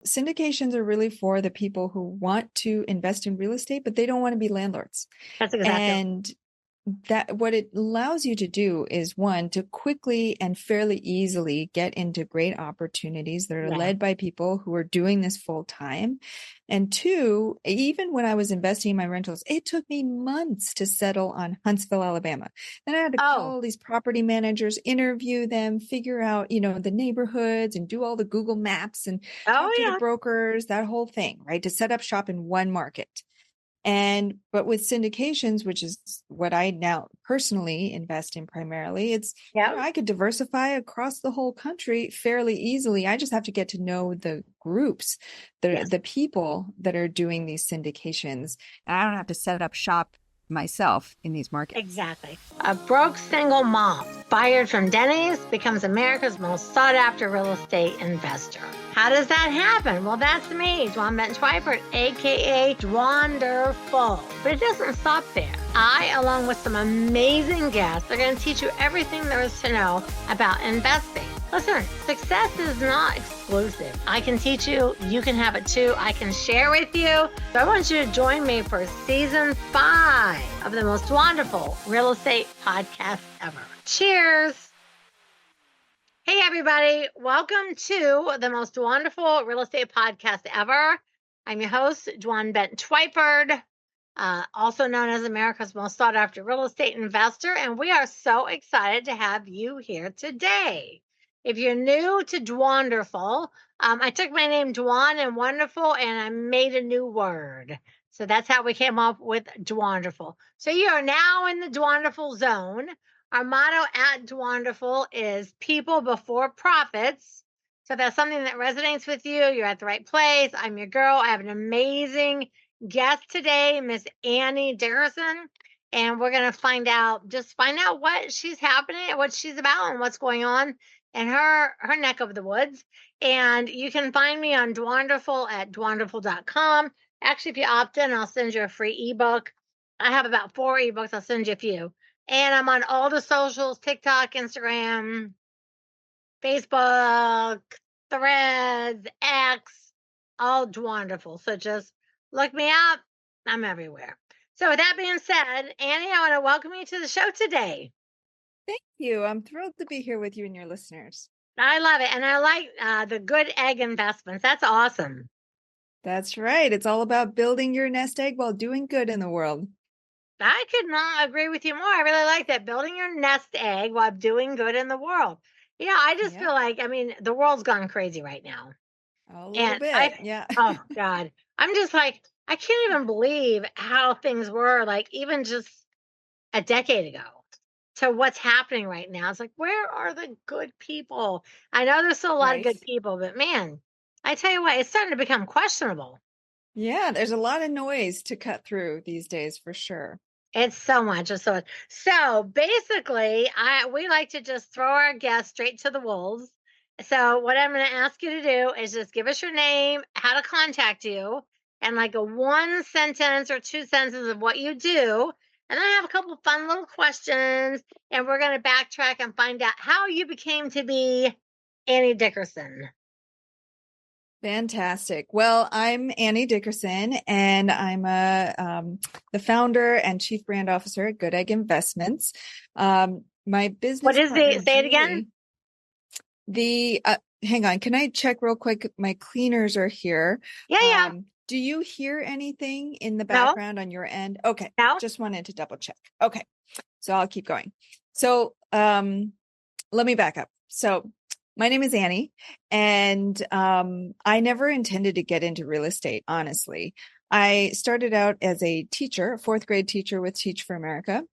Syndications are really for the people who want to invest in real estate, but they don't want to be landlords. That's exactly. And that what it allows you to do is, one, to quickly and fairly easily get into great opportunities that are led by people who are doing this full time. And two, even when I was investing in my rentals, it took me months to settle on Huntsville, Alabama. Then I had to call these property managers, interview them, figure out, the neighborhoods and do all the Google Maps and talk to the brokers, that whole thing, right? To set up shop in one market. But with syndications, which is what I now personally invest in primarily, it's, I could diversify across the whole country fairly easily. I just have to get to know the groups, the people that are doing these syndications. And I don't have to set up shop myself in these markets. Exactly. A broke single mom fired from Denny's becomes America's most sought after real estate investor. How does that happen? Well, that's me, Bent Twyford, aka Dwanderful. But it doesn't stop there. I, along with some amazing guests, are going to teach you everything there is to know about investing. Listen, success is not exclusive. I can teach you, you can have it too. I can share with you. So I want you to join me for season 5 of the most wonderful real estate podcast ever. Cheers. Hey, everybody. Welcome to the most wonderful real estate podcast ever. I'm your host, Bent Twyford, also known as America's most sought after real estate investor. And we are so excited to have you here today. If you're new to Dwanderful, I took my name Dwan and Wonderful and I made a new word. So that's how we came up with Dwanderful. So you are now in the Dwanderful zone. Our motto at Dwanderful is people before profits. So if that's something that resonates with you, you're at the right place. I'm your girl. I have an amazing guest today, Miss Annie Dickerson. And we're going to find out what she's happening, what she's about, and what's going on in her neck of the woods. And you can find me on Dwanderful at dwanderful.com. Actually, if you opt in, I'll send you a free ebook. I have about 4 ebooks. I'll send you a few. And I'm on all the socials, TikTok, Instagram, Facebook, Threads, X, all Dwanderful. So just look me up. I'm everywhere. So with that being said, Annie, I want to welcome you to the show today. Thank you. I'm thrilled to be here with you and your listeners. I love it. And I like the Goodegg Investments. That's awesome. That's right. It's all about building your nest egg while doing good in the world. I could not agree with you more. I really like that. Building your nest egg while doing good in the world. I just feel like, the world's gone crazy right now. A little bit. Yeah. Oh, God. I'm just like, I can't even believe how things were like even just a decade ago to what's happening right now. It's like, where are the good people? I know there's still a lot of good people, but man, I tell you what, it's starting to become questionable. Yeah, there's a lot of noise to cut through these days for sure. It's so much. So basically, we like to just throw our guests straight to the wolves. So what I'm going to ask you to do is just give us your name, how to contact you, and like a 1 sentence or 2 sentences of what you do. And I have a couple of fun little questions, and we're going to backtrack and find out how you became to be Annie Dickerson. Fantastic. Well, I'm Annie Dickerson, and I'm the founder and chief brand officer at Goodegg Investments. My business. What is it? Say it again. Hang on. Can I check real quick? My cleaners are here. Yeah. Do you hear anything in the background on your end? Okay. No. Just wanted to double check. Okay. So I'll keep going. So let me back up. So my name is Annie, and I never intended to get into real estate, honestly. I started out as a teacher, a 4th grade teacher with Teach for America.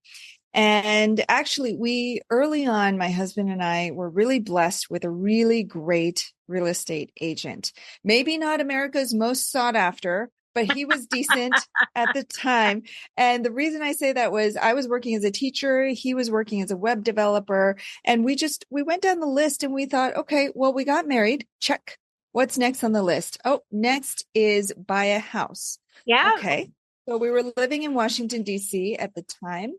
And actually, early on, my husband and I were really blessed with a really great real estate agent. Maybe not America's most sought after, but he was decent at the time. And the reason I say that was I was working as a teacher. He was working as a web developer. And we went down the list and we thought, okay, well, we got married. Check. What's next on the list? Oh, next is buy a house. Yeah. Okay. So we were living in Washington, D.C. at the time.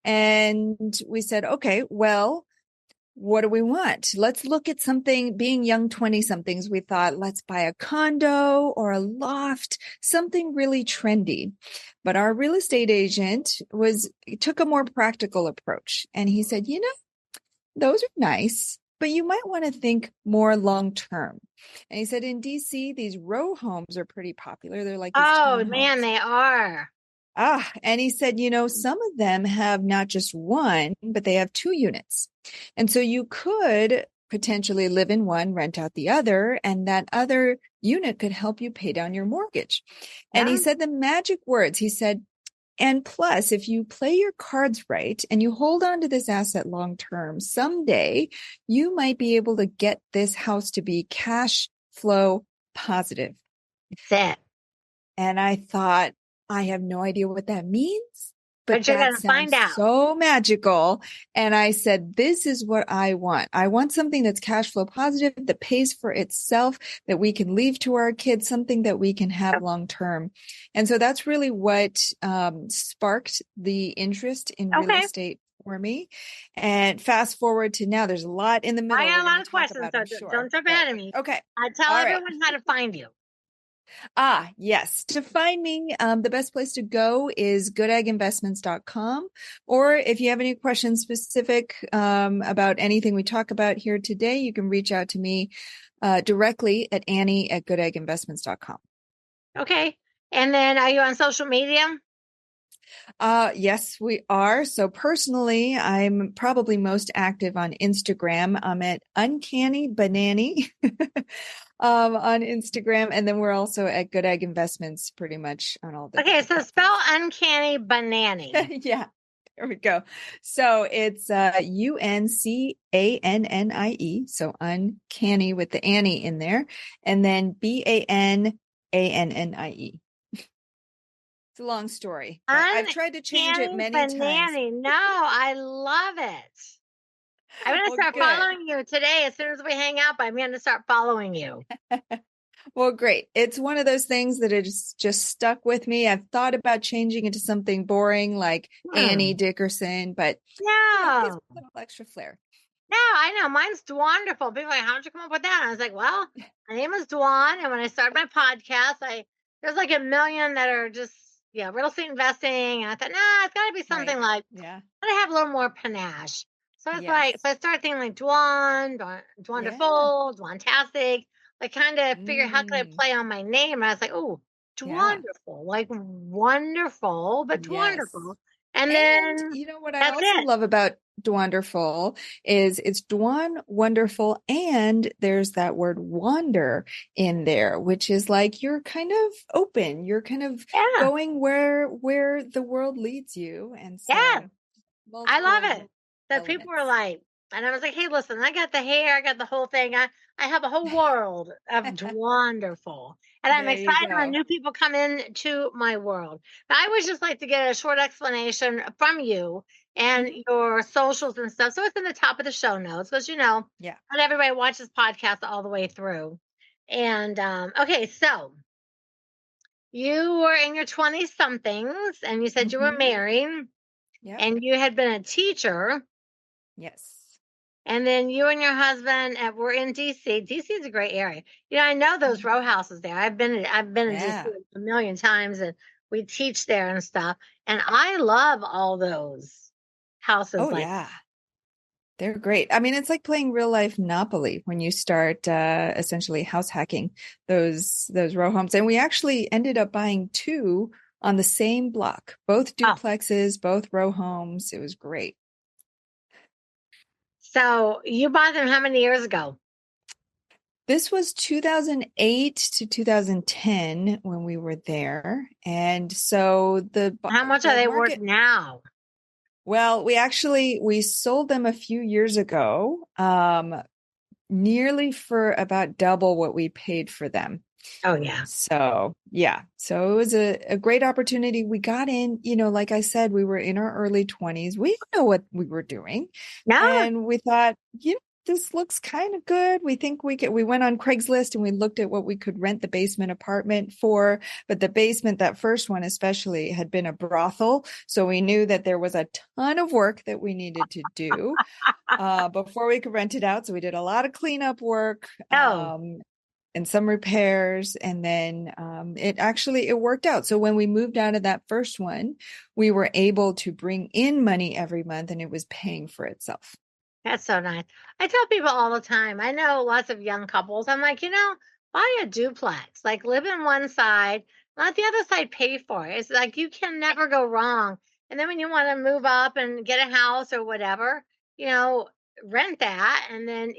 And we said, okay, well, what do we want? Let's look at something. Being young 20 somethings, we thought, let's buy a condo or a loft, something really trendy. But our real estate agent took a more practical approach. And he said, those are nice, but you might want to think more long term. And he said, in DC, these row homes are pretty popular. They're like these Oh, townhomes. man, they are. And he said, some of them have not just one, but they have 2 units. And so you could potentially live in one, rent out the other, and that other unit could help you pay down your mortgage. And he said the magic words, he said, and plus, if you play your cards right and you hold on to this asset long term, someday you might be able to get this house to be cash flow positive. That's it. And I thought, I have no idea what that means, but you're that going to find out. So magical. And I said, this is what I want. I want something that's cash flow positive, that pays for itself, that we can leave to our kids, something that we can have long term. And so that's really what sparked the interest in real estate for me. And fast forward to now, there's a lot in the middle. I got a lot of questions, so don't jump ahead of me. Okay. I tell everyone how to find you. Yes. To find me, the best place to go is goodegginvestments.com. Or if you have any questions specific about anything we talk about here today, you can reach out to me directly at Annie@goodegginvestments.com. Okay. And then are you on social media? Yes, we are. So personally, I'm probably most active on Instagram. I'm at Uncanny Banani on Instagram. And then we're also at Goodegg Investments pretty much on all the. Okay. So spell Uncanny Banani. Yeah, there we go. So it's UNCANNIE. So uncanny with the Annie in there. And then BANANNIE. It's a long story. I've tried to change it many times. No, I love it. I'm going to start following you today. As soon as we hang out, I'm going to start following you. Well, great. It's one of those things that is just stuck with me. I've thought about changing it to something boring like Annie Dickerson, but it's a little extra flair. No, I know. Mine's Dwanderful. People are like, how'd you come up with that? And I was like, well, my name is Dwan. And when I started my podcast, there's like a million that are just, real estate investing. And I thought, it's got to be something like, gotta have a little more panache. So it's so I started thinking like Dwanderful, Dwantastic. I kind of figured how could I play on my name? And I was like, oh, Dwanderful, like wonderful, but Dwanderful. And then you know what I also love about Dwanderful is it's Dwan wonderful, and there's that word wander in there, which is like you're kind of open, you're kind of going where the world leads you. And so I love it. That people were like, and I was like, hey, listen, I got the hair, I got the whole thing. I have a whole world of Dwanderful. And I'm excited when new people come into my world. But I would just like to get a short explanation from you and your socials and stuff. So it's in the top of the show notes, because not everybody watches podcasts all the way through. And okay, so you were in your 20 somethings and you said you were married and you had been a teacher. Yes. And then you and your husband were in D.C. D.C. is a great area. I know those row houses there. I've been in D.C. a million times, and we teach there and stuff. And I love all those houses. They're great. I mean, it's like playing real life Monopoly when you start essentially house hacking those row homes. And we actually ended up buying 2 on the same block, both duplexes, both row homes. It was great. So you bought them how many years ago? This was 2008 to 2010 when we were there. And so how much are they worth now? Well, we sold them a few years ago, nearly for about double what we paid for them. Oh, yeah. So it was a great opportunity. We got in, like I said, we were in our early 20s. We didn't know what we were doing. No. And we thought, this looks kind of good. We think we went on Craigslist and we looked at what we could rent the basement apartment for. But the basement, that first one especially, had been a brothel. So we knew that there was a ton of work that we needed to do before we could rent it out. So we did a lot of cleanup work. Oh, And some repairs, and then it worked out. So when we moved out of that first one, we were able to bring in money every month, and it was paying for itself. that's so nice. I tell people all the time, I know lots of young couples. I'm like, buy a duplex, like live in one side, let the other side pay for it. It's like you can never go wrong. And then when you want to move up and get a house or whatever, rent that. And then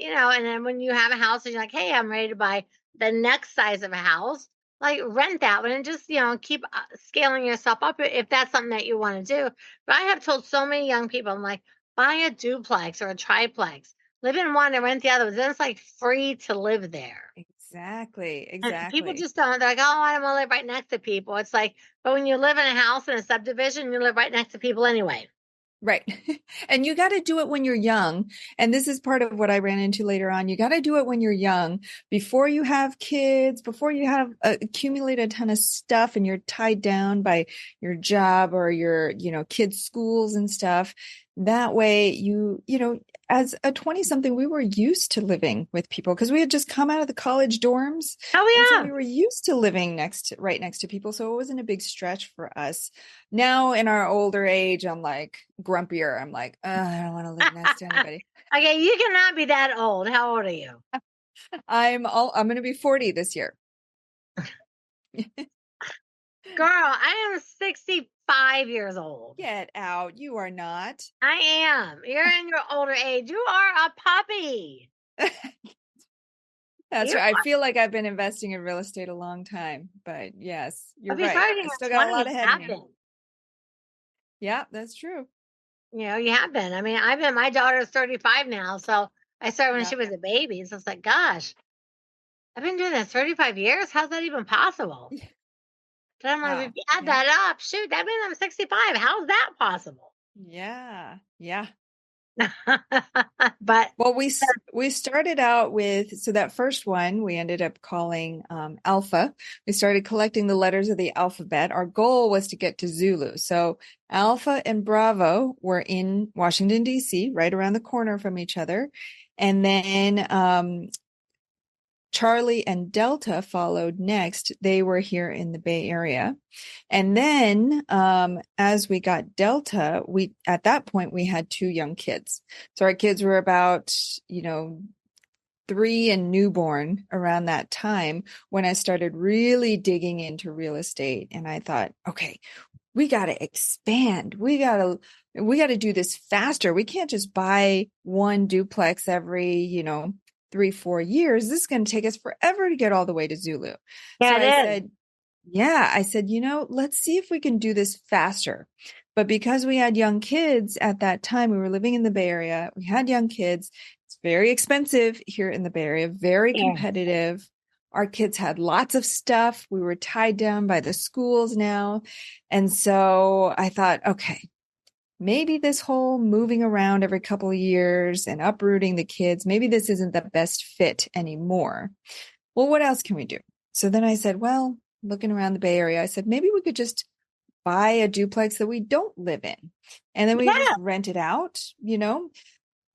when you have a house and you're like, hey, I'm ready to buy the next size of a house, like rent that one and just, keep scaling yourself up if that's something that you want to do. But I have told so many young people, I'm like, buy a duplex or a triplex, live in one and rent the other. Then it's like free to live there. Exactly. And people Exactly. just don't. They're like, oh, I don't want to live right next to people. It's like, but when you live in a house in a subdivision, you live right next to people anyway. Right. And you got to do it when you're young. And this is part of what I ran into later on. You got to do it when you're young, before you have kids, before you have accumulated a ton of stuff and you're tied down by your job or your, kids' schools and stuff. That way as a 20 something, we were used to living with people because we had just come out of the college dorms. And so Oh, we were used to living right next to people. So it wasn't a big stretch for us. Now in our older age, I'm like grumpier. I'm like, I don't want to live next to yeah. anybody. Okay, you cannot be that old. How old are you? I'm going to be 40 this year. Girl, I am 65 years old. Get out. You are not. I am. You're in your older age. You are a puppy. That's You right. I feel like I've been investing in real estate a long time, but yes, you're If you right. started in I still your got a lot 20s, you ahead of have me. been. Yeah, that's true. You have been. I mean, my daughter's 35 now, so I started when Yeah. she was a baby. So it's like, gosh, I've been doing this 35 years. How's that even possible? But I'm like, if Wow. you add Yeah. that up, shoot, that means I'm 65. How's that possible? Yeah. Yeah. But Well, we started out with, so that first one we ended up calling Alpha. We started collecting the letters of the alphabet. Our goal was to get to Zulu. So Alpha and Bravo were in Washington, D.C., right around the corner from each other. And then Charlie and Delta followed next. They were here in the Bay Area. And then as we got Delta, at that point we had two young kids. So our kids were about, 3 and newborn around that time when I started really digging into real estate. And I thought, okay, we got to expand. We got to do this faster. We can't just buy one duplex every, 3-4 years. This is going to take us forever to get all the way to Zulu. So yeah, it is. I said, let's see if we can do this faster. But because we had young kids at that time, we were living in the Bay Area. We had young kids. It's very expensive here in the Bay Area, very Yeah. competitive. Our kids had lots of stuff. We were tied down by the schools now. And so I thought, okay, maybe this whole moving around every couple of years and uprooting the kids, maybe this isn't the best fit anymore. Well, what else can we do? So then I said, well, looking around the Bay Area, I said, maybe we could just buy a duplex that we don't live in. And then we Yeah. just rent it out,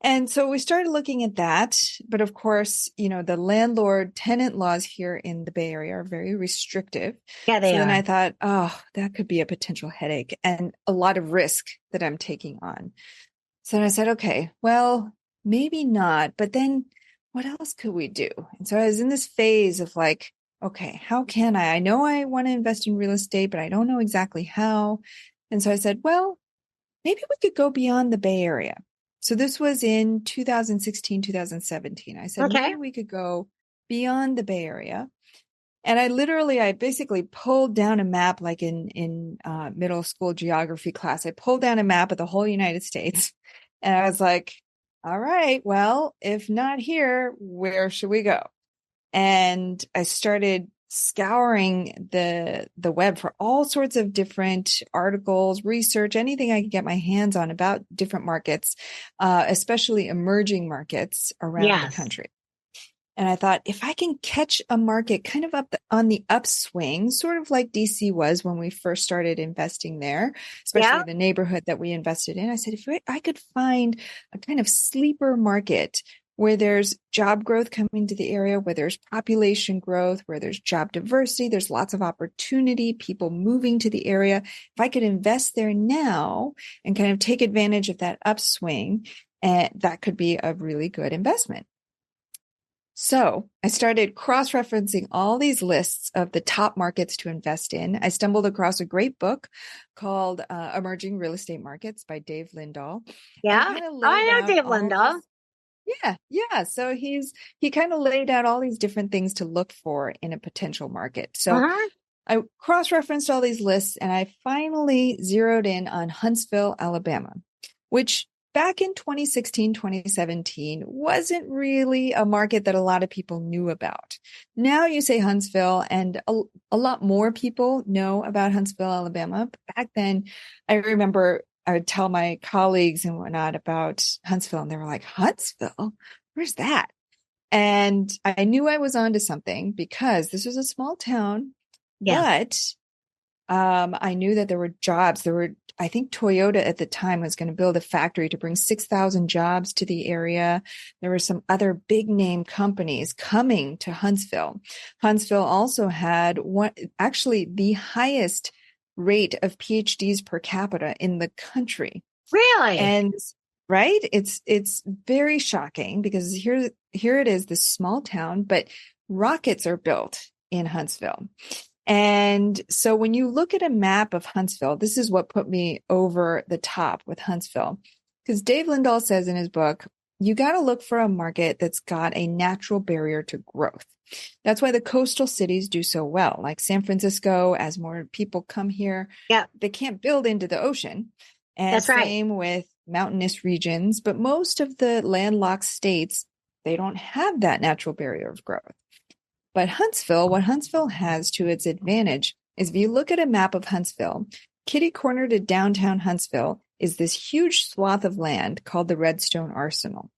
And so we started looking at that. But of course, the landlord-tenant laws here in the Bay Area are very restrictive. Yeah, they So then are. I thought, oh, that could be a potential headache and a lot of risk that I'm taking on. So then I said, okay, well, maybe not. But then what else could we do? And so I was in this phase of like, okay, how can I? I know I want to invest in real estate, but I don't know exactly how. And so I said, well, maybe we could go beyond the Bay Area. So this was in 2016, 2017. I said, Okay. maybe we could go beyond the Bay Area. And I basically pulled down a map, like in middle school geography class. I pulled down a map of the whole United States. And I was like, all right, well, if not here, where should we go? And I started scouring the web for all sorts of different articles, research, anything I could get my hands on about different markets, especially emerging markets around the Yes. country. And I thought, if I can catch a market kind of on the upswing, sort of like DC was when we first started investing there, especially the neighborhood that we invested in, I said, if I could find a kind of sleeper market where there's job growth coming to the area, where there's population growth, where there's job diversity, there's lots of opportunity, people moving to the area. If I could invest there now and kind of take advantage of that upswing, that could be a really good investment. So I started cross-referencing all these lists of the top markets to invest in. I stumbled across a great book called Emerging Real Estate Markets by Dave Lindahl. Yeah. I know Dave Lindahl. Yeah. So he kind of laid out all these different things to look for in a potential market. So I cross-referenced all these lists and I finally zeroed in on Huntsville, Alabama, which back in 2016, 2017 wasn't really a market that a lot of people knew about. Now you say Huntsville and a lot more people know about Huntsville, Alabama. But back then, I remember I would tell my colleagues and whatnot about Huntsville and they were like, Huntsville? Where's that? And I knew I was onto something because this was a small town, but I knew that there were jobs. I think Toyota at the time was going to build a factory to bring 6,000 jobs to the area. There were some other big name companies coming to Huntsville. Huntsville also had actually the highest rate of PhDs per capita in the country. Really? And right? It's very shocking because here it is, this small town, but rockets are built in Huntsville. And so when you look at a map of Huntsville, this is what put me over the top with Huntsville. Because Dave Lindahl says in his book, you got to look for a market that's got a natural barrier to growth. That's why the coastal cities do so well. Like San Francisco, as more people come here, they can't build into the ocean. And that's right. Same with mountainous regions. But most of the landlocked states, they don't have that natural barrier of growth. But Huntsville, what Huntsville has to its advantage is if you look at a map of Huntsville, kitty corner to downtown Huntsville is this huge swath of land called the Redstone Arsenal.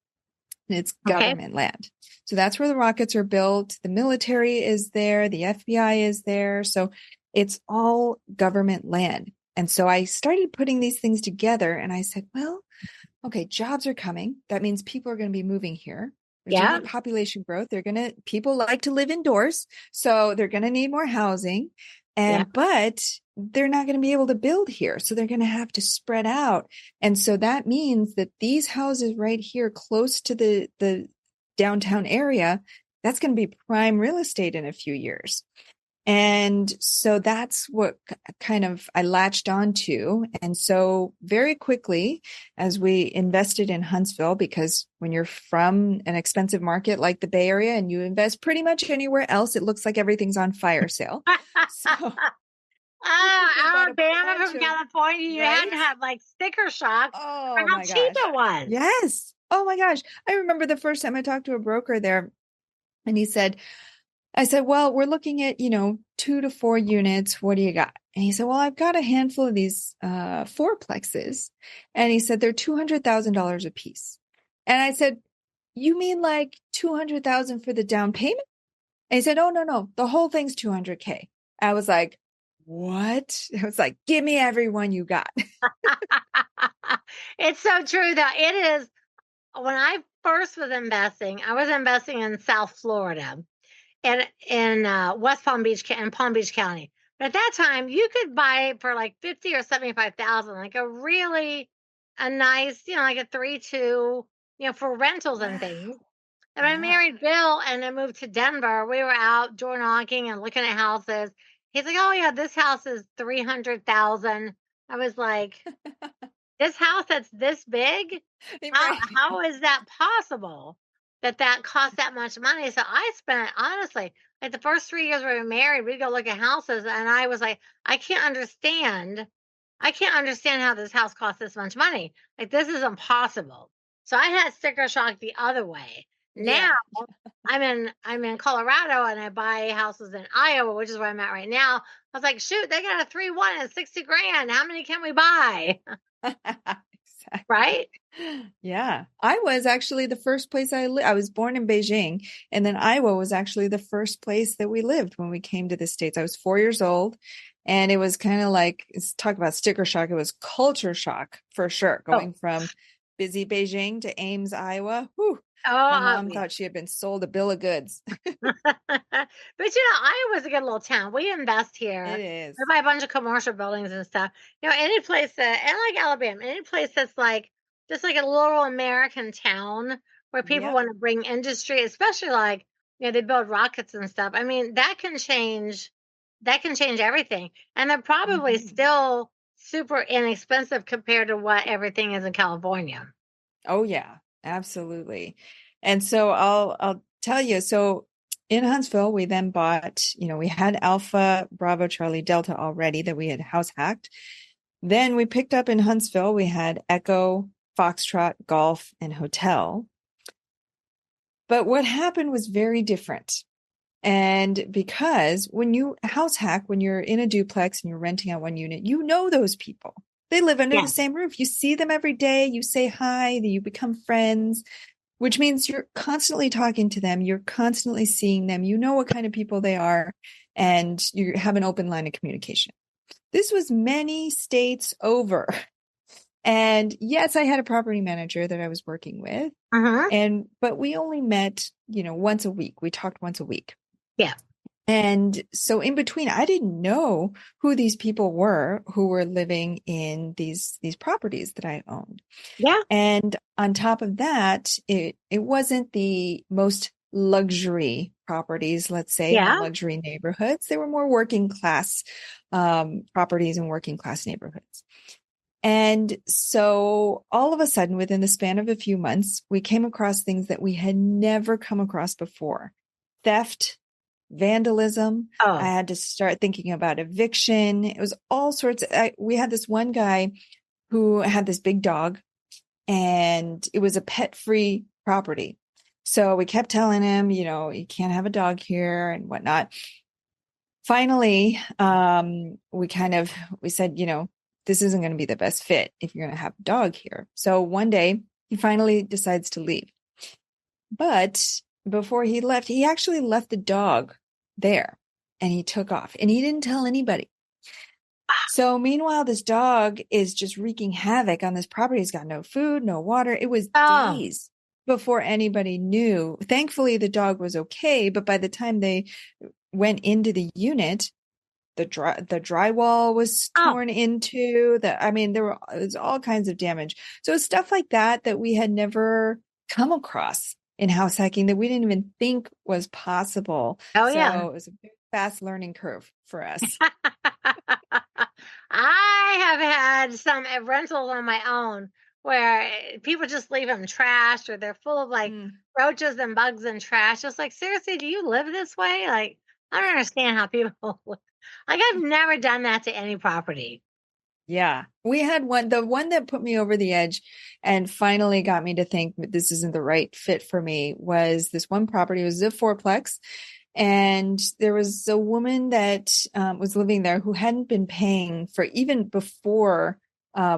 And it's government land. So that's where the rockets are built. The military is there. The FBI is there. So it's all government land. And so I started putting these things together and I said, well, okay, jobs are coming. That means people are going to be moving here. There's going to be population growth. People like to live indoors. So they're going to need more housing. But they're not going to be able to build here. So they're going to have to spread out. And so that means that these houses right here close to the downtown area, that's going to be prime real estate in a few years. And so that's what kind of I latched onto. And so very quickly, as we invested in Huntsville, because when you're from an expensive market like the Bay Area and you invest pretty much anywhere else, it looks like everything's on fire sale. So Alabama from California, you had to have like sticker shock for how cheap it was. Yes. Oh my gosh. I remember the first time I talked to a broker there and I said, well, we're looking at, 2 to 4 units. What do you got? And he said, well, I've got a handful of these fourplexes. And he said, they're $200,000 a piece. And I said, you mean like $200,000 for the down payment? And he said, oh, no, the whole thing's $200K. I was like, what? I was like, give me every one you got. It's so true though. It is. When I first was investing, I was investing in South Florida. And in West Palm Beach and Palm Beach County. But at that time, you could buy for like 50 or 75,000, like a nice, like a 3-2, for rentals and things. And I married Bill and I moved to Denver. We were out door knocking and looking at houses. He's like, oh yeah, this house is 300,000. I was like, this house that's this big? How is that possible? That cost that much money. So I spent, honestly, like the first 3 years we were married, we'd go look at houses and I was like, I can't understand how this house costs this much money. Like this is impossible. So I had sticker shock the other way. Now Yeah. I'm in Colorado and I buy houses in Iowa, which is where I'm at right now. I was like, shoot, they got a 3-1 and 60 grand. How many can we buy? Exactly. Right? Yeah. Iowa is actually the first place I was born in Beijing, and then Iowa was actually the first place that we lived when we came to the States. I was 4 years old, and it was kind of like, talk about sticker shock. It was culture shock for sure. Oh, Going from busy Beijing to Ames, Iowa. Whew. My oh, mom yeah. thought she had been sold a bill of goods. But Iowa's a good little town. We invest It here. is. We buy a bunch of commercial buildings and stuff. Any place and like Alabama, any place that's like just like a little American town where people Yep. want to bring industry, especially like, they build rockets and stuff. I mean, that can change everything. And they're probably Mhm. still super inexpensive compared to what everything is in California. Oh yeah, absolutely. And so I'll tell you, so in Huntsville, we then bought, we had Alpha, Bravo, Charlie, Delta already that we had house hacked. Then we picked up in Huntsville, we had Echo, Foxtrot, Golf, and Hotel. But what happened was very different. And because when you house hack, when you're in a duplex and you're renting out one unit, you know those people. They live under the Yes. same roof. You see them every day. You say hi, you become friends, which means you're constantly talking to them. You're constantly seeing them. You know what kind of people they are, and you have an open line of communication. This was many states over. And yes, I had a property manager that I was working with, Uh-huh. but we only met, once a week. We talked once a week. Yeah. And so in between, I didn't know who these people were who were living in these properties that I owned. Yeah. And on top of that, it wasn't the most luxury properties, let's say, in the Yeah. luxury neighborhoods. They were more working class properties in working class neighborhoods. And so all of a sudden, within the span of a few months, we came across things that we had never come across before. Theft, vandalism. I Oh. had to start thinking about eviction. It was all sorts. We had this one guy who had this big dog, and it was a pet-free property. So we kept telling him, you can't have a dog here and whatnot. Finally, we said, this isn't going to be the best fit if you're going to have a dog here. So one day he finally decides to leave. But before he left, he actually left the dog there and he took off and he didn't tell anybody. So meanwhile, this dog is just wreaking havoc on this property. He's got no food, no water. It was Oh. days before anybody knew. Thankfully, the dog was okay. But by the time they went into the unit, the drywall was Oh. torn into. There was all kinds of damage. So it's stuff like that we had never come across in house hacking, that we didn't even think was possible. Oh, So yeah. it was a very fast learning curve for us. I have had some rentals on my own where people just leave them trashed or they're full of like roaches and bugs and trash. It's like, seriously, do you live this way? Like, I don't understand how people live. Like, I've never done that to any property. Yeah. We had the one that put me over the edge and finally got me to think this isn't the right fit for me was this one property. It was a fourplex. And there was a woman that was living there who hadn't been paying for even before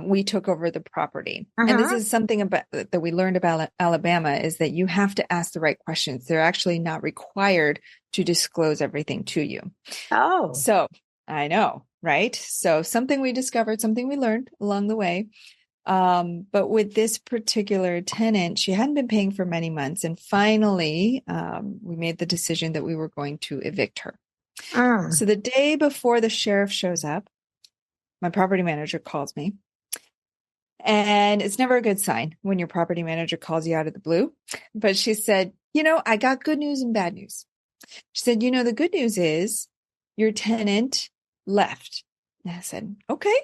we took over the property. And this is something that we learned about Alabama, is that you have to ask the right questions. They're actually not required to disclose everything to you. Oh. So I know, right? So something we discovered, something we learned along the way. But with this particular tenant, she hadn't been paying for many months. And finally, we made the decision that we were going to evict her. So the day before the sheriff shows up, my property manager calls me. And it's never a good sign when your property manager calls you out of the blue. But she said, I got good news and bad news. She said, the good news is your tenant left. And I said, okay,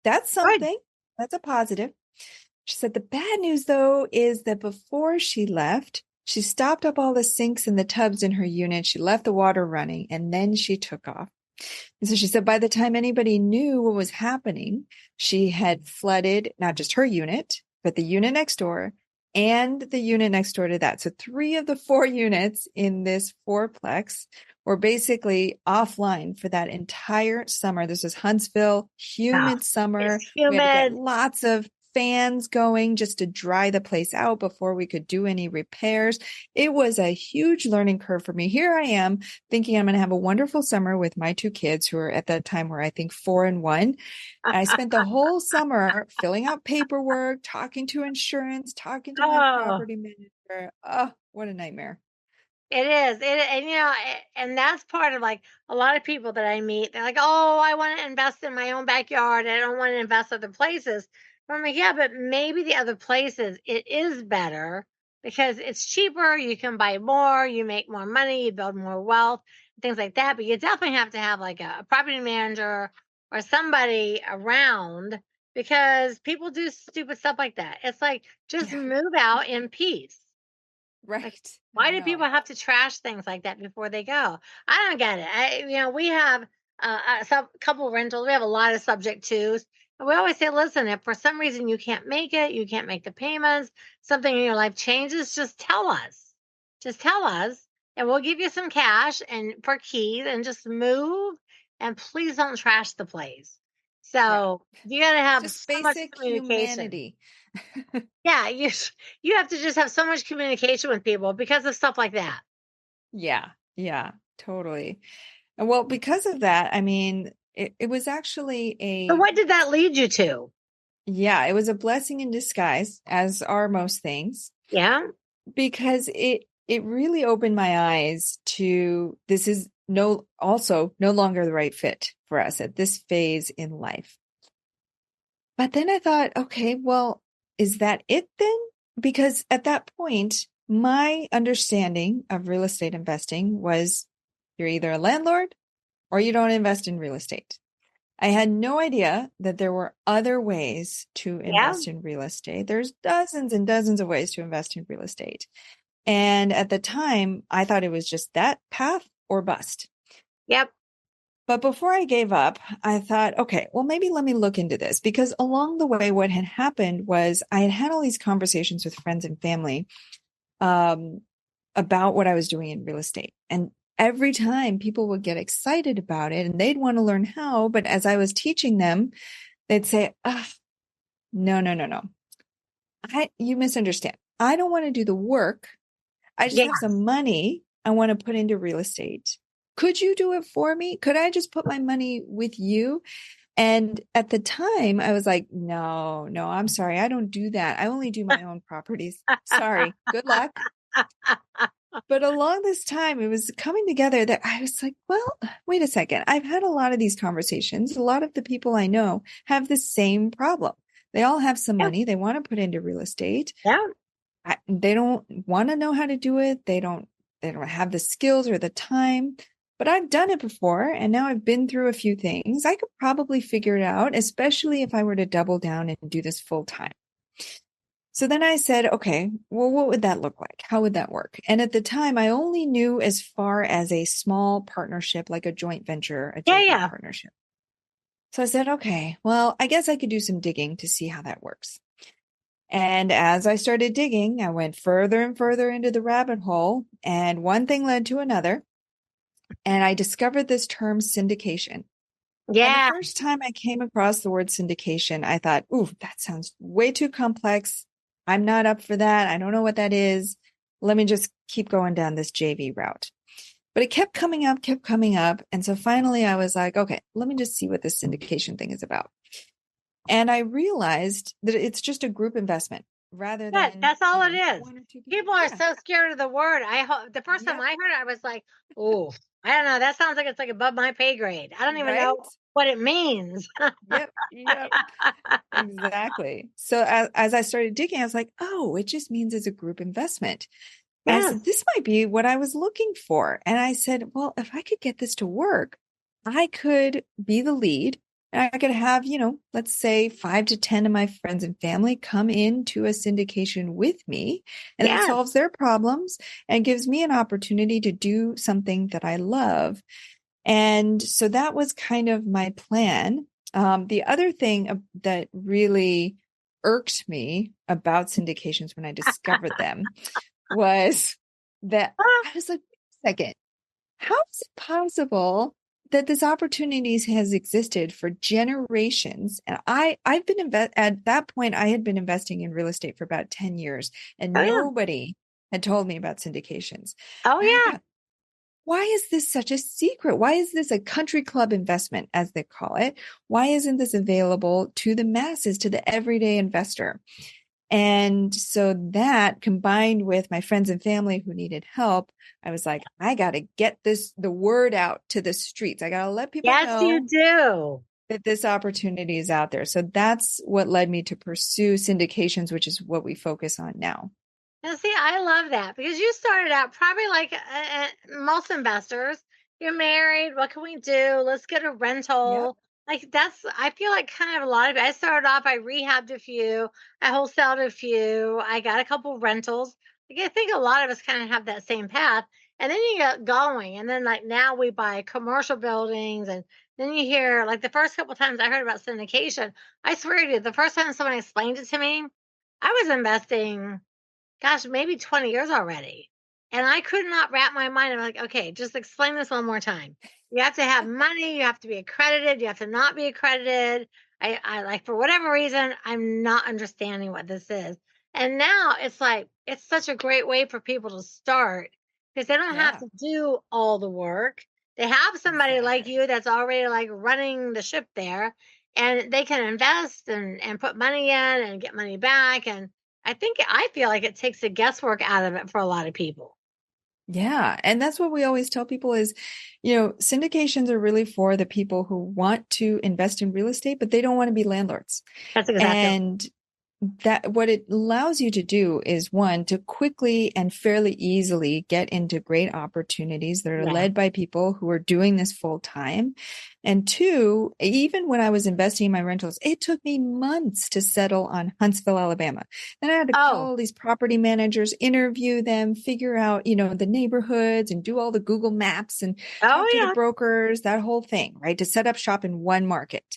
that's something. Good. That's a positive. She said, the bad news, though, is that before she left, she stopped up all the sinks and the tubs in her unit. She left the water running, and then she took off. And so she said, by the time anybody knew what was happening, she had flooded not just her unit, but the unit next door and the unit next door to that. So 3 of the 4 units in this fourplex were basically offline for that entire summer. This was Huntsville, humid summer. It's We had to get humid. lots of fans going just to dry the place out before we could do any repairs. It was a huge learning curve for me. Here I am thinking I'm going to have a wonderful summer with my 2 kids who are at that time were, I think, 4 and 1. And I spent the whole summer filling out paperwork, talking to insurance, talking to my Oh, property manager. Oh, what a nightmare. it is. And and that's part of like a lot of people that I meet. They're like, "Oh, I want to invest in my own backyard. I don't want to invest other places." But I'm like, "Yeah, but maybe the other places it is better because it's cheaper. You can buy more. You make more money. You build more wealth, things like that. But you definitely have to have like a property manager or somebody around because people do stupid stuff like that. It's like just Yeah, move out in peace." Like, right. I why do people know. have to trash things like that before they go? I don't get it. We have some couple rentals. We have a lot of subject twos. And we always say, listen, if for some reason you can't make it, you can't make the payments, something in your life changes, just tell us. Just tell us, and we'll give you some cash and for keys and just move. And please don't trash the place. Yeah. So you got to have Just so much basic communication. humanity. Yeah, you have to just have so much communication with people because of stuff like that. Yeah. Yeah, totally. And well, because of that, I mean, it was actually So a, what did that lead you to? yeah, it was a blessing in disguise, as are most things, Yeah, because it really opened my eyes to this is also no longer the right fit for us at this phase in life. But then I thought, okay, well, is that it then? Because at that point, my understanding of real estate investing was you're either a landlord or you don't invest in real estate. I had no idea that there were other ways to yeah, invest in real estate. There's dozens and dozens of ways to invest in real estate. And at the time, I thought it was just that path or bust. yep, But before I gave up, I thought, okay, well, maybe let me look into this because along the way, what had happened was I had had all these conversations with friends and family um, about what I was doing in real estate. And every time people would get excited about it and they'd want to learn how. But as I was teaching them, they'd say, no, no, no, no. You misunderstand. I don't want to do the work. I just yeah, have some money I want to put into real estate. Could you do it for me? Could I just put my money with you? And at the time, I was like, no, no, I'm sorry. I don't do that. I only do my own properties. Sorry. Good luck. But along this time, it was coming together that I was like, well, wait a second. I've had a lot of these conversations. A lot of the people I know have the same problem. They all have some yeah, money they want to put into real estate. yeah, They don't want to know how to do it. They don't have the skills or the time. But I've done it before, and now I've been through a few things. I could probably figure it out, especially if I were to double down and do this full time. So then I said, okay, well, what would that look like? How would that work? And at the time, I only knew as far as a small partnership, like a joint venture, a yeah, JV yeah. partnership. So I said, okay, well, I guess I could do some digging to see how that works. And as I started digging, I went further and further into the rabbit hole, and one thing led to another. And I discovered this term syndication. And the Yeah. first time I came across the word syndication, I thought, ooh, that sounds way too complex. I'm not up for that. I don't know what that is. Let me just keep going down this JV route. But it kept coming up, kept coming up. And so finally I was like, okay, let me just see what this syndication thing is about. And I realized that it's just a group investment rather Yeah, than, that's all it is. 1 or 2 people. People are Yeah. so scared of the word. The first time Yep. I heard it, I was like, oh, I don't know. That sounds like it's like above my pay grade. I don't even Right. know what it means. Yep. Yep. Exactly. So as I started digging, I was like, oh, it just means it's a group investment. And I Yes, said, this might be what I was looking for. And I said, well, if I could get this to work, I could be the lead and I could have, let's say 5 to 10 of my friends and family come into a syndication with me, and it yes, solves their problems and gives me an opportunity to do something that I love. And so that was kind of my plan. The other thing that really irked me about syndications when I discovered them was that I was like, wait a second, how is it possible that this opportunities has existed for generations? And I've been at that point, I had been investing in real estate for about 10 years, and Oh, yeah. nobody had told me about syndications. Oh, And I yeah. thought, why is this such a secret? Why is this a country club investment, as they call it? Why isn't this available to the masses, to the everyday investor? And so that combined with my friends and family who needed help, I was like, I got to get the word out to the streets. I got to let people Yes, you know do. that this opportunity is out there. So that's what led me to pursue syndications, which is what we focus on now. Now, see, I love that because you started out probably like most investors. You're married. What can we do? Let's get a Yep. rental. Like I feel like kind of a lot of it. I started off, I rehabbed a few, I wholesaled a few, I got a couple rentals. Like, I think a lot of us kind of have that same path. And then you get going. And then, like, now we buy commercial buildings. And then you hear, like, the first couple times I heard about syndication, I swear to you, the first time someone explained it to me, I was investing, gosh, maybe 20 years already. And I could not wrap my mind. I'm like, okay, just explain this one more time. You have to have money. You have to be accredited. You have to not be accredited. I like, for whatever reason, I'm not understanding what this is. And now it's like, it's such a great way for people to start because they don't have Yeah. to do all the work. They have somebody like you that's already like running the ship there, and they can invest and put money in and get money back. And I feel like it takes the guesswork out of it for a lot of people. Yeah. And that's what we always tell people is, syndications are really for the people who want to invest in real estate, but they don't want to be landlords. That's exactly right. And that what it allows you to do is one, to quickly and fairly easily get into great opportunities that are Yeah. led by people who are doing this full time. And two, even when I was investing in my rentals, it took me months to settle on Huntsville, Alabama. Then I had to call all these property managers, interview them, figure out, the neighborhoods and do all the Google Maps and talk to the brokers, that whole thing, right? To set up shop in one market.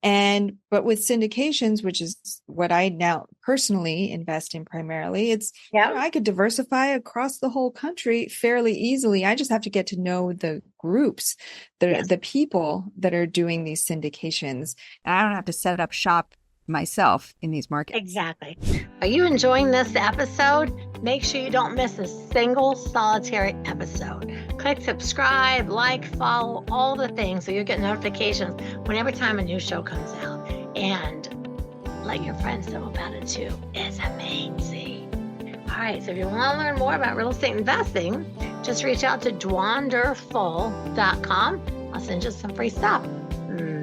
But with syndications, which is what I now personally invest in primarily, it's, I could diversify across the whole country fairly easily. I just have to get to know the groups, the people that are doing these syndications. And I don't have to set up shop myself in these markets. Exactly. Are you enjoying this episode? Make sure you don't miss a single solitary episode. Click subscribe, like, follow, all the things so you'll get notifications whenever time a new show comes out. And let your friends know about it too. It's amazing. All right, so if you want to learn more about real estate investing, just reach out to Dwanderful.com. I'll send you some free stuff.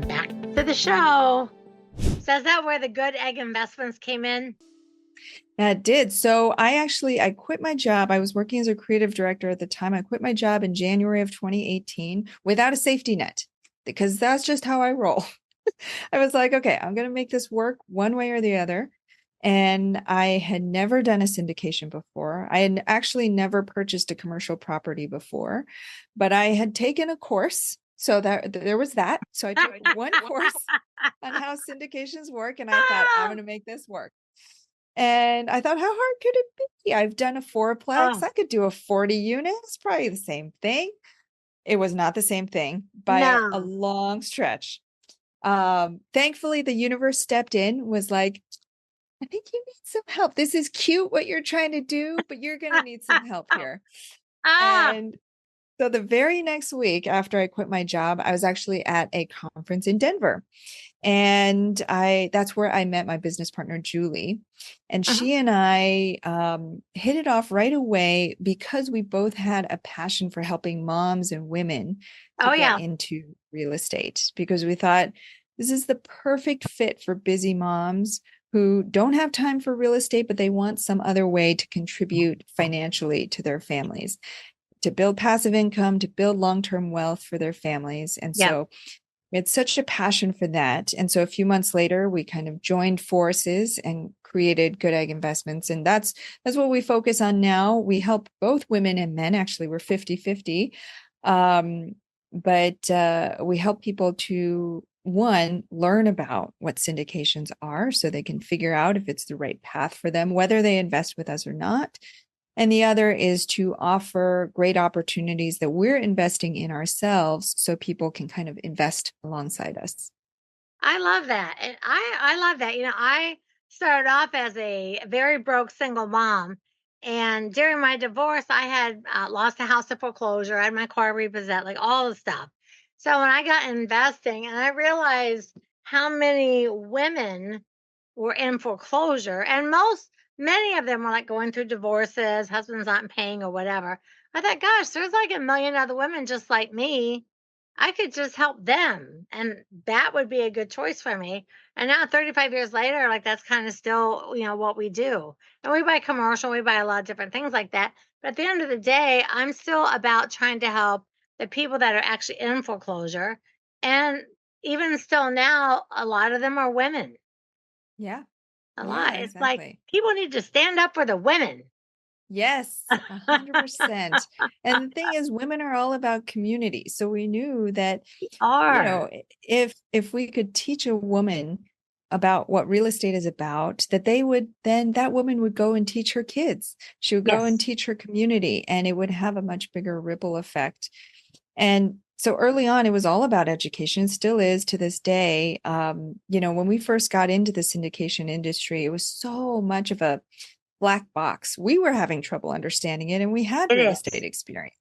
Back to the show. So is that where the Goodegg Investments came in? That did. So I quit my job. I was working as a creative director at the time. I quit my job in January of 2018 without a safety net because that's just how I roll. I was like, okay, I'm going to make this work one way or the other. And I had never done a syndication before. I had actually never purchased a commercial property before, but I had taken a course. So there was that. So I took one course on how syndications work, and I thought, I'm going to make this work. And I thought, how hard could it be? I've done a fourplex. I could do a 40 unit. It's probably the same thing. It was not the same thing by a long stretch. Thankfully, the universe stepped in, was like, I think you need some help. This is cute what you're trying to do, but you're going to need some help here. And so the very next week after I quit my job, I was actually at a conference in Denver. And that's where I met my business partner, Julie. And she and I hit it off right away because we both had a passion for helping moms and women to get into real estate, because we thought this is the perfect fit for busy moms who don't have time for real estate, but they want some other way to contribute financially to their families, to build passive income, to build long-term wealth for their families. And so we had such a passion for that. And so a few months later, we kind of joined forces and created Goodegg Investments. And that's what we focus on now. We help both women and men. Actually, we're 50-50. but we help people to, one, learn about what syndications are so they can figure out if it's the right path for them, whether they invest with us or not. And the other is to offer great opportunities that we're investing in ourselves so people can kind of invest alongside us. I love that. And I love that. I started off as a very broke single mom. And during my divorce, I had lost a house to foreclosure. I had my car repossessed, like all the stuff. So when I got investing and I realized how many women were in foreclosure, and many of them were like going through divorces, husbands not paying or whatever. I thought, gosh, there's like a million other women just like me. I could just help them, and that would be a good choice for me. And now 35 years later, like that's kind of still, what we do. And we buy commercial, we buy a lot of different things like that. But at the end of the day, I'm still about trying to help the people that are actually in foreclosure. And even still now, a lot of them are women. Yeah. A Yeah, lot. It's like exactly. people need to stand up for the women. Yes, 100%. And the thing is, women are all about community. So we knew that, Are. if we could teach a woman about what real estate is about, that woman would go and teach her kids. She would go and Yes, teach her community, and it would have a much bigger ripple effect. And so early on, it was all about education, still is to this day. When we first got into the syndication industry, it was so much of a black box. We were having trouble understanding it, and we had it real is. estate experience.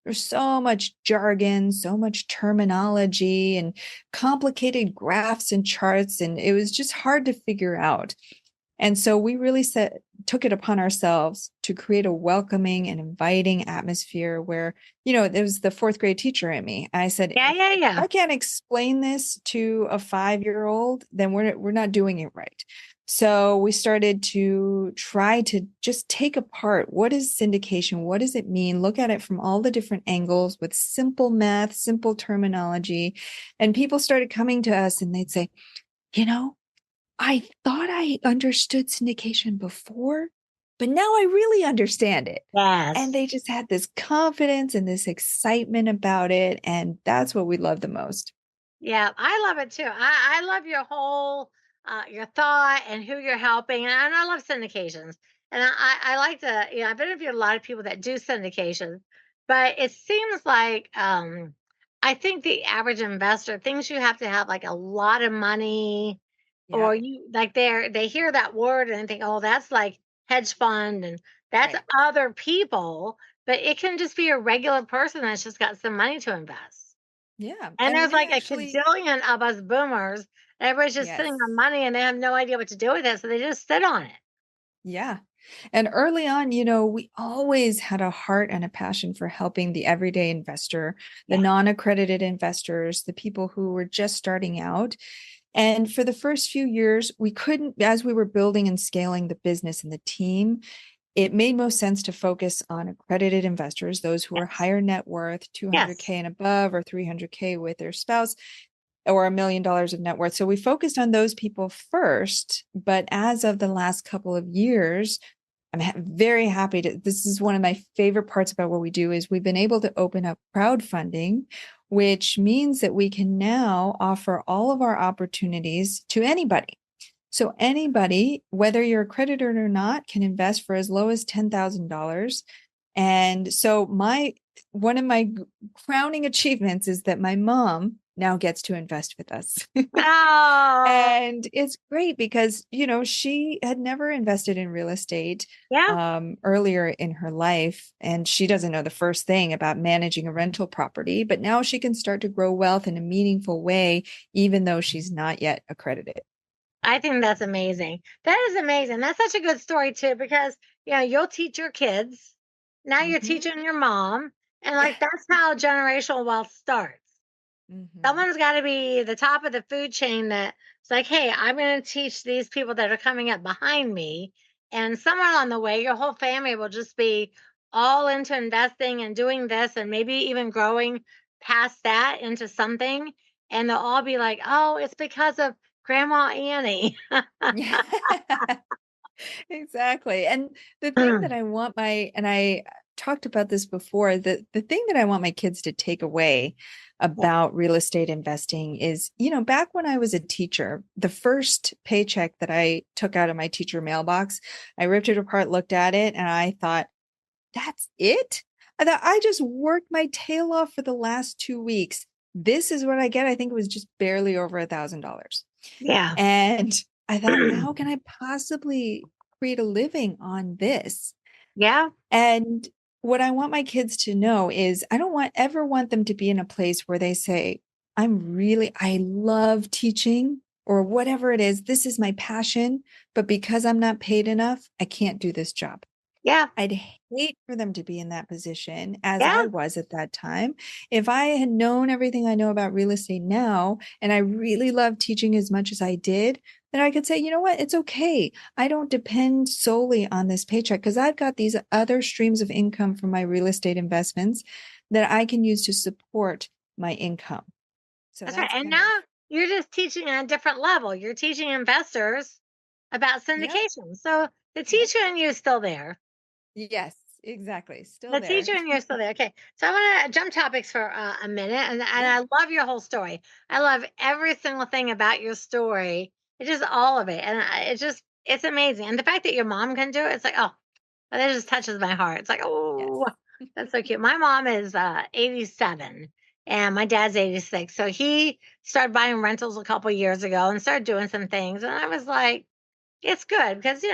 There's so much jargon, so much terminology, and complicated graphs and charts, and it was just hard to figure out. And so we really took it upon ourselves to create a welcoming and inviting atmosphere where, there was the fourth grade teacher in me. I said, Yeah, if yeah, yeah. I can't explain this to a 5-year-old, then we're not doing it right. So we started to try to just take apart, what is syndication? What does it mean? Look at it from all the different angles with simple math, simple terminology. And people started coming to us and they'd say, you know, I thought I understood syndication before, but now I really understand it. And Yes. they just had this confidence and this excitement about it. And that's what we love the most. Yeah, I love it too. I love your whole your thought and who you're helping, and I love syndications. And I like to, I've interviewed a lot of people that do syndications, but it seems like I think the average investor thinks you have to have like a lot of money, Yeah, or you like they hear that word and they think, oh, that's like hedge fund and that's right. other people, but it can just be a regular person that's just got some money to invest. Yeah. And And there's we like a actually, cajillion of us boomers, and everybody's just sitting yes. on money and they have no idea what to do with it, so they just sit on it. Yeah. And early on, we always had a heart and a passion for helping the everyday investor, the Yeah. non-accredited investors, the people who were just starting out. And for the first few years, we couldn't, as we were building and scaling the business and the team, it made most sense to focus on accredited investors, those who are Yes. higher net worth, 200K Yes. and above, or 300K with their spouse, or $1 million of net worth. So we focused on those people first. But as of the last couple of years, I'm very happy to, this is one of my favorite parts about what we do is we've been able to open up crowdfunding, which means that we can now offer all of our opportunities to anybody. So anybody, whether you're accredited or not, can invest for as low as $10,000. And so one of my crowning achievements is that my mom now gets to invest with us. Oh, And it's great because, she had never invested in real estate yeah. earlier in her life. And she doesn't know the first thing about managing a rental property, but now she can start to grow wealth in a meaningful way, even though she's not yet accredited. I think that's amazing. That is amazing. That's such a good story too, because you'll teach your kids. Now you're Mm-hmm. teaching your mom, and Yeah. like that's how generational wealth starts. Mm-hmm. Someone's got to be the top of the food chain that's like, hey, I'm going to teach these people that are coming up behind me. And somewhere along the way, your whole family will just be all into investing and doing this and maybe even growing past that into something. And they'll all be like, oh, it's because of Grandma Annie. Yeah. Exactly. And the thing that I want talked about this before. The thing that I want my kids to take away Yeah. about real estate investing is, back when I was a teacher, the first paycheck that I took out of my teacher mailbox, I ripped it apart, looked at it, and I thought, that's it? I thought I just worked my tail off for the last 2 weeks. This is what I get. I think it was just barely over $1,000. Yeah. And I thought, how can I possibly create a living on this? Yeah. And what I want my kids to know is I don't ever want them to be in a place where they say, I love teaching or whatever it is. This is my passion, but because I'm not paid enough, I can't do this job. Yeah. I'd hate for them to be in that position as Yeah. I was at that time. If I had known everything I know about real estate now, and I really loved teaching as much as I did, then I could say, you know what, it's okay. I don't depend solely on this paycheck because I've got these other streams of income from my real estate investments that I can use to support my income. So That's right. that's And kind of, now you're just teaching on a different level. You're teaching investors about yep, syndication. So the yep. teacher in you is still there. Yes, exactly. Still The there. teacher in you is still there. Okay. So I want to jump topics for a minute. And Yeah. I love your whole story. I love every single thing about your story. It's just all of it. And it's amazing. And the fact that your mom can do it, it's like, oh, that just touches my heart. It's like, Yes. oh, that's so cute. My mom is 87 and my dad's 86. So he started buying rentals a couple years ago and started doing some things. And I was like, it's good because,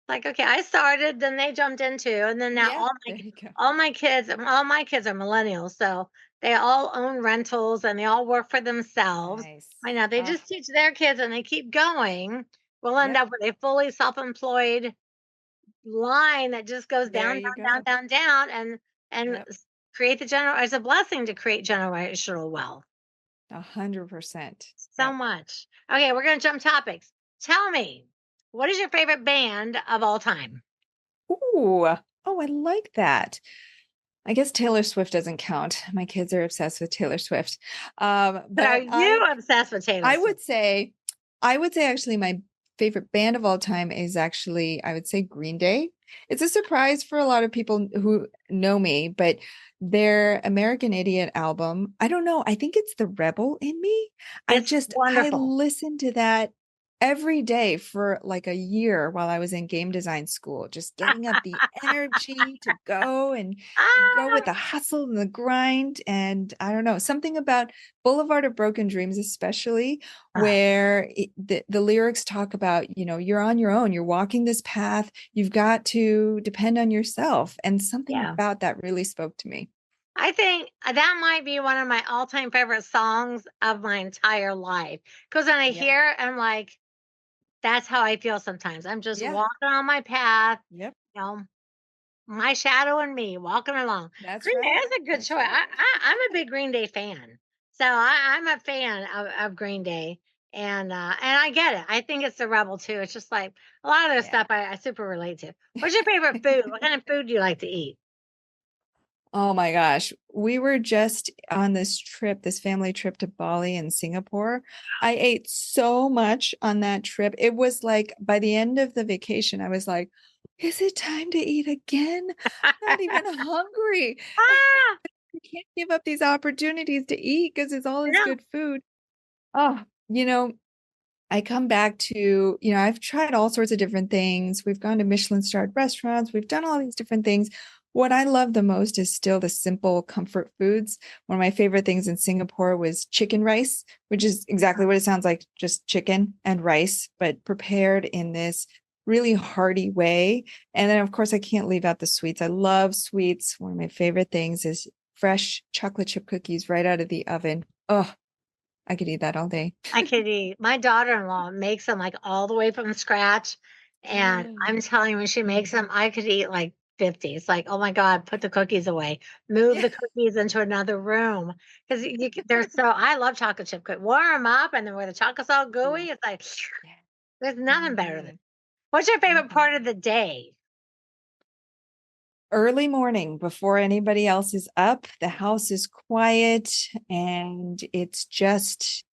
like, okay, I started, then they jumped into, and then now Yeah, there you go. all my kids are millennials. So they all own rentals and they all work for themselves. Nice. I know they Oh, just teach their kids and they keep going. We'll end yep. up with a fully self-employed line that just goes There down, you down, down, go. down, down, and Yep. create it's a blessing to create generational wealth. 100%. So Yep. much. Okay, we're gonna jump topics. Tell me, what is your favorite band of all time? Ooh. Oh, I like that. I guess Taylor Swift doesn't count. My kids are obsessed with Taylor Swift. But are But you obsessed with Taylor I Swift? I would say actually my favorite band of all time is actually, I would say Green Day. It's a surprise for a lot of people who know me, but their American Idiot album, I don't know. I think it's the rebel in me. It's I wonderful. listened to that every day for like a year while I was in game design school, just getting up the energy to go with Ah, the hustle and the grind. And I don't know, something about Boulevard of Broken Dreams, especially ah, where the lyrics talk about, you're on your own, you're walking this path, you've got to depend on yourself. And something yeah. about that really spoke to me. I think that might be one of my all-time favorite songs of my entire life. Because when I Yeah. hear it, I'm like, that's how I feel sometimes. I'm just Yeah. walking on my path, Yep. you know, my shadow and me walking along. That's Green Day right. is a good That's choice. right. I'm a big Green Day fan. So I'm a fan of Green Day. And I get it. I think it's the rebel too. It's just like a lot of their Yeah. stuff I super relate to. What's your favorite food? What kind of food do you like to eat? Oh my gosh. We were just on this trip, this family trip to Bali and Singapore. I ate so much on that trip. It was like by the end of the vacation, I was like, is it time to eat again? I'm not even hungry. Ah, You can't give up these opportunities to eat because it's all I this know. good food. Oh, I come back to, I've tried all sorts of different things. We've gone to Michelin starred restaurants. We've done all these different things. What I love the most is still the simple comfort foods. One of my favorite things in Singapore was chicken rice, which is exactly what it sounds like, just chicken and rice, but prepared in this really hearty way. And then, of course, I can't leave out the sweets. I love sweets. One of my favorite things is fresh chocolate chip cookies right out of the oven. Oh, I could eat that all day. I could eat. My daughter-in-law makes them like all the way from scratch. And I'm telling you, when she makes them, I could eat like 50. It's like, oh my God, put the cookies away. Move Yeah. the cookies into another room. Because they're so, I love chocolate chip cookies. Warm them up, and then where the chocolate's all gooey, Ooh, it's like, yeah. there's nothing better than. Mhm, What's your favorite mhm. part of the day? Early morning before anybody else is up, the house is quiet and it's just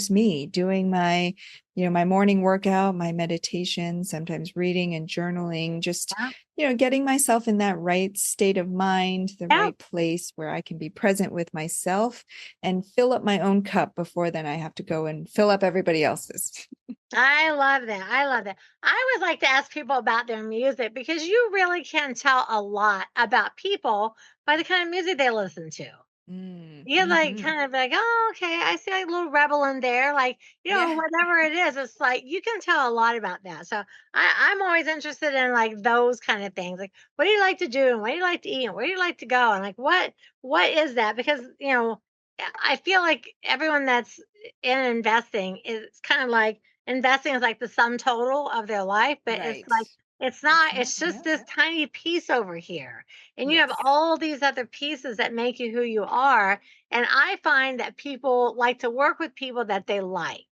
me doing my my morning workout, my meditation, sometimes reading and journaling, just, Yeah. getting myself in that right state of mind, the Yeah. right place where I can be present with myself and fill up my own cup before then I have to go and fill up everybody else's. I love that. I love that. I would like to ask people about their music because you really can tell a lot about people by the kind of music they listen to. You're like Mm-hmm. kind of like, oh, okay, I see like a little rebel in there, like Yeah. whatever it is. It's like you can tell a lot about that. So I'm always interested in like those kind of things. Like, what do you like to do, and what do you like to eat, and where do you like to go, and like what is that? Because I feel like everyone that's in investing is kind of like investing is like the sum total of their life, but it's Right. like it's It's not. not. It's just Yeah. this tiny piece over here, and you have Yes. all these other pieces that make you who you are. And I find that people like to work with people that they like.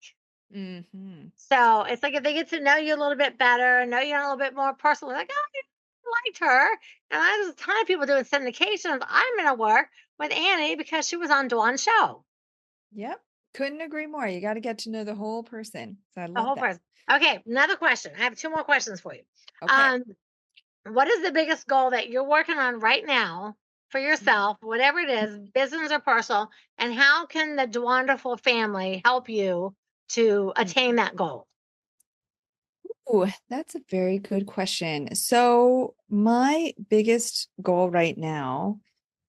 Mm-hmm. So it's like if they get to know you a little bit better, know you a little bit more personally, like, oh, I liked her. And there's a ton of people doing syndications. I'm going to work with Annie because she was on Dwan's show. Yep. Couldn't agree more. You got to get to know the whole person. So I The love whole that. person. Okay, another question. I have two more questions for you. Okay. Um, what is the biggest goal that you're working on right now for yourself, whatever it is, business or personal, and how can the Dwanderful family help you to attain that goal? Ooh, that's a very good question. So my biggest goal right now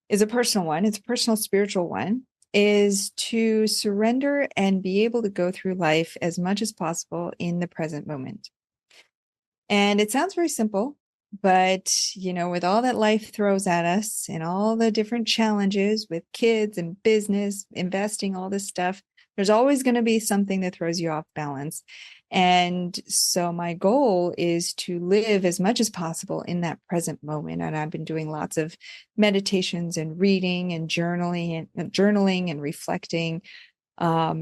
is a personal one. It's a personal spiritual one, is to surrender and be able to go through life as much as possible in the present moment. And it sounds very simple, but with all that life throws at us and all the different challenges with kids and business, investing, all this stuff, there's always going to be something that throws you off balance. And so my goal is to live as much as possible in that present moment. And I've been doing lots of meditations and reading and journaling and reflecting,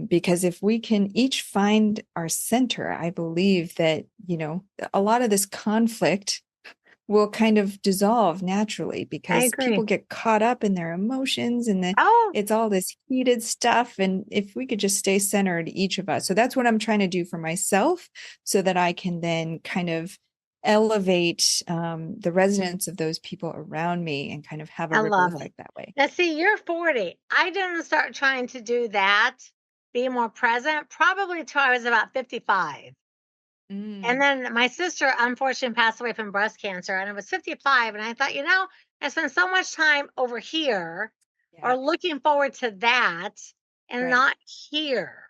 because if we can each find our center, I believe that, a lot of this conflict will kind of dissolve naturally I because people agree. get caught up in their emotions and Oh, it's all this heated stuff. And if we could just stay centered, each of us. So that's what I'm trying to do for myself so that I can then kind of elevate the resonance of those people around me and kind of have a I ripple love it. effect that way. Now, see, you're 40. I didn't start trying to do that, be more present, probably till I was about 55. And Mm, then my sister unfortunately passed away from breast cancer, and I was 55. And I thought, I spent so much time over here or yeah, looking forward to that and right. not here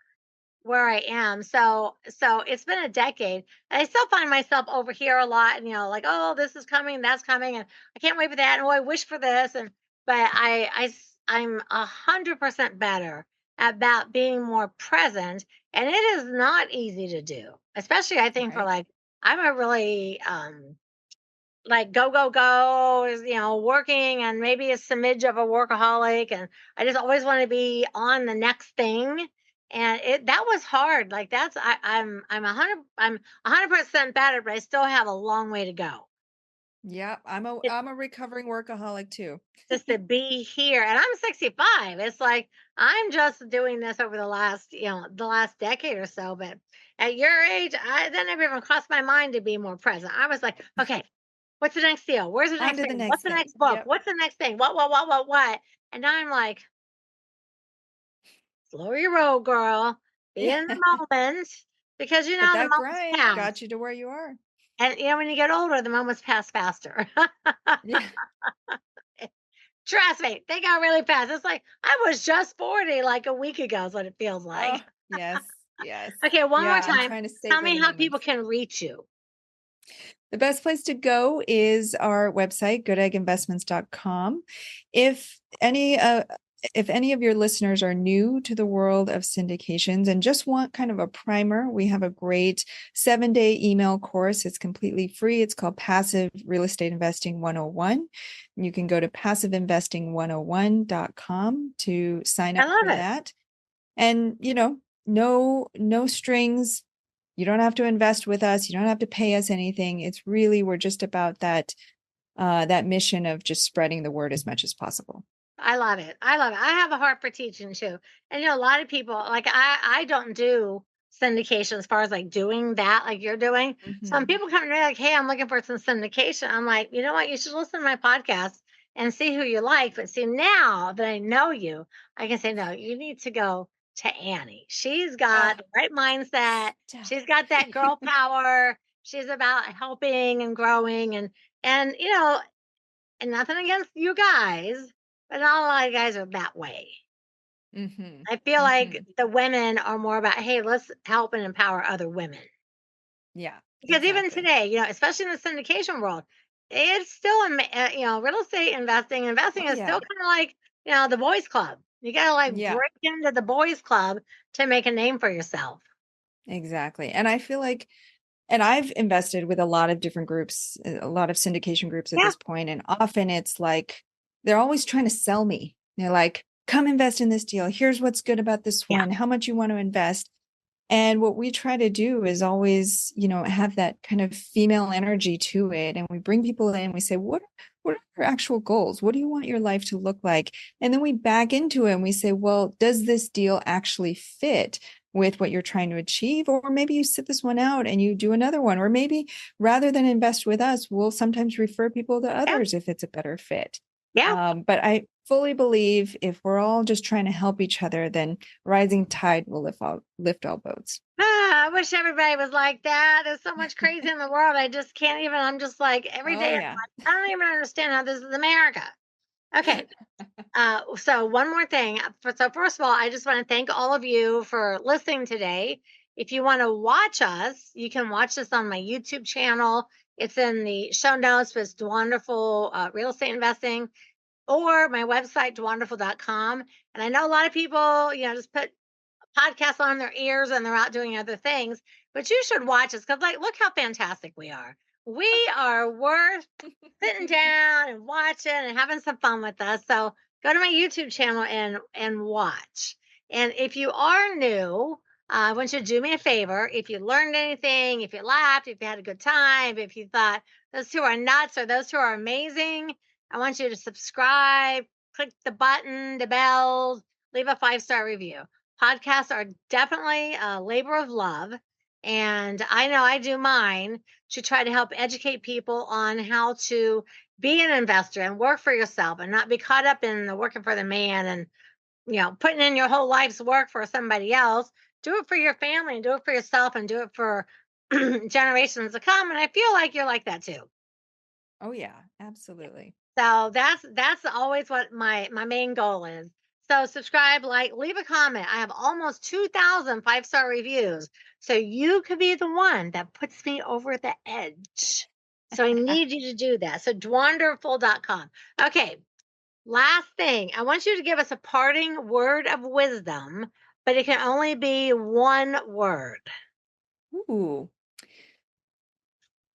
where I am. So it's been a decade. And I still find myself over here a lot and like, oh, this is coming, that's coming, and I can't wait for that. And oh, I wish for this. But I'm 100% better about being more present. And it is not easy to do, especially I think for Right. like I'm a really like go is working and maybe a smidge of a workaholic, and I just always want to be on the next thing, and it that was hard. Like that's I'm 100% better, but I still have a long way to go. Yeah, It's I'm a recovering workaholic too. just to be here, and I'm 65. It's like I'm just doing this over the last decade or so, but at your age, that never even crossed my mind to be more present. I was like, okay, what's the next deal? Where's the On next to the thing? What's next the thing. next book? Yep. What's the next thing? What? And now I'm like, slow your roll, girl. Be Yeah. in the moment because But the that moments grind pass. got you to where you are. And when you get older, the moments pass faster. Yeah. Trust me, they got really fast. It's like I was just 40 like a week ago, is what it feels Oh, like. yes. Yes. Okay, one more Yeah, I'm time. trying to Tell savor me the how people moments. can reach you. The best place to go is our website, goodegginvestments.com. If any if any of your listeners are new to the world of syndications and just want kind of a primer, we have a great 7-day email course. It's completely free. It's called Passive Real Estate Investing 101. You can go to passiveinvesting101.com to sign I up for love it. that. And, no strings. You don't have to invest with us. You don't have to pay us anything. It's really, we're just about that mission of just spreading the word as much as possible. I love it. I love it. I have a heart for teaching too. And a lot of people like I don't do syndication as far as like doing that, like you're doing. So when people come to me like, hey, I'm looking for some syndication, I'm like, you know what? You should listen to my podcast and see who you like. But see, now that I know you, I can say, no, you need to go to Annie. She's got the right mindset. Stop. She's got that girl power. She's about helping and growing and you know, and nothing against you guys, but not a lot of guys are that way. I feel like the women are more about, hey, let's help and empower other women. Yeah, Because even today, you know, especially in the syndication world, it's still, you know, real estate investing Oh, is still yeah. kind of like, you know, the boys club. You got to like Yeah, break into the boys club to make a name for yourself. exactly. And I feel like, and I've invested with a lot of different groups, a lot of syndication groups at Yeah. this point, and often it's like they're always trying to sell me. They're like, come invest in this deal. Here's what's good about this Yeah. one, how much you want to invest. And what we try to do is always, you know, have that kind of female energy to it. And we bring people in, we say, what are your actual goals? What do you want your life to look like? And then we back into it and we say, well, does this deal actually fit with what you're trying to achieve? Or maybe you sit this one out and you do another one. Or maybe rather than invest with us, we'll sometimes refer people to others if it's a better fit. Yeah. But I fully believe if we're all just trying to help each other, then rising tide will lift all boats. Ah, I wish everybody was like that. There's so much crazy in the world. I just can't even. I'm just like every Oh, day. I'm yeah. like, I don't even understand how this is America. Okay. So one more thing. So first of all, I just want to thank all of you for listening today. If you want to watch us, you can watch us on my YouTube channel. It's in the show notes. It's Dwanderful Real Estate Investing or my website, dwanderful.com. And I know a lot of people, you know, just put podcasts on their ears and they're out doing other things, but you should watch us because, like, look how fantastic we are. We are worth sitting down and watching and having some fun with us. So go to my YouTube channel and watch. And if you are new, I want you to do me a favor. If you learned anything, if you laughed, if you had a good time, if you thought those two are nuts or those two are amazing, I want you to subscribe, click the button, the bells, leave a 5-star review. Podcasts are definitely a labor of love. And I know I do mine to try to help educate people on how to be an investor and work for yourself and not be caught up in the working for the man and, you know, putting in your whole life's work for somebody else. Do it for your family and do it for yourself and do it for generations to come. And I feel like you're like that too. Oh, yeah, absolutely. So that's always what my main goal is. So subscribe, like, leave a comment. I have almost 2,000 5-star reviews. So you could be the one that puts me over the edge. So I need you to do that. So dwanderful.com. Okay. Last thing. I want you to give us a parting word of wisdom, but it can only be one word. Ooh.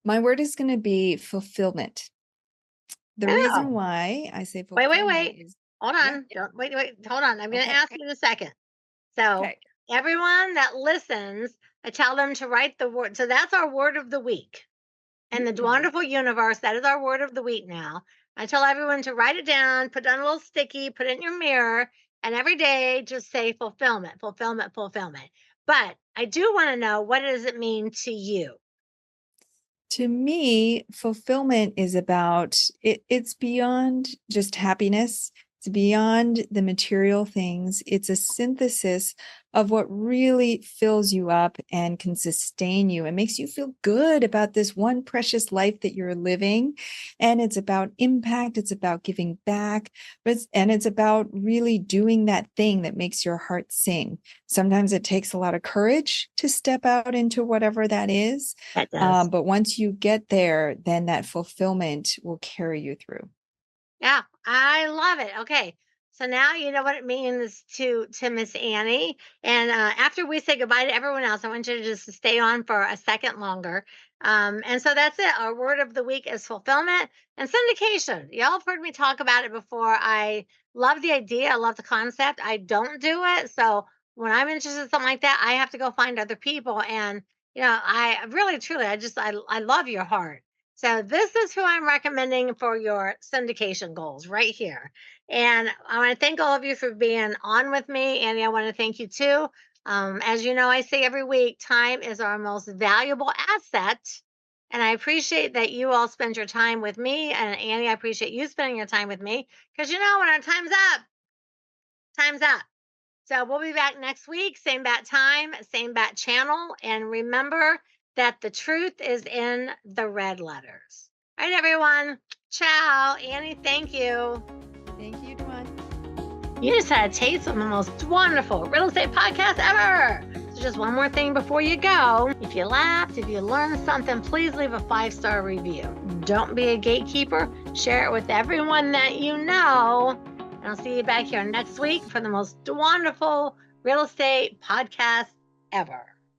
My word is going to be fulfillment. The reason Oh, wait, I say wait. fulfillment is, Hold yeah, on. Don't wait. Hold on. I'm going to okay, ask you in a second. So okay. everyone that listens, I tell them to write the word. So that's our word of the week. And the Mm. Dwanderful universe, that is our word of the week now. I tell everyone to write it down, put it on a little sticky, put it in your mirror, and every day just say fulfillment, fulfillment, fulfillment. But I do want to know, what does it mean to you? To me, fulfillment is about it's beyond just happiness. It's beyond the material things. It's a synthesis of what really fills you up and can sustain you and makes you feel good about this one precious life that you're living. And it's about impact. It's about giving back, and it's about really doing that thing that makes your heart sing. Sometimes it takes a lot of courage to step out into whatever that is. That does. But once you get there, then that fulfillment will carry you through. Yeah, I love it. Okay. So now you know what it means to Miss Annie. And after we say goodbye to everyone else, I want you to just stay on for a second longer. And so that's it. Our word of the week is fulfillment and syndication. Y'all have heard me talk about it before. I love the idea. I love the concept. I don't do it. So when I'm interested in something like that, I have to go find other people. And you know, I really, truly, I love your heart. So this is who I'm recommending for your syndication goals right here. And I want to thank all of you for being on with me. Annie, I want to thank you too. As you know, I say every week, time is our most valuable asset. And I appreciate that you all spend your time with me. And Annie, I appreciate you spending your time with me because when our time's up, time's up. So we'll be back next week, same bat time, same bat channel. And remember that the truth is in the red letters. All right, everyone. Ciao. Annie, thank you. Thank you, Dwan. You just had a taste of the most wonderful real estate podcast ever. So just one more thing before you go. If you laughed, if you learned something, please leave a 5-star review. Don't be a gatekeeper. Share it with everyone that you know. And I'll see you back here next week for the most wonderful real estate podcast ever.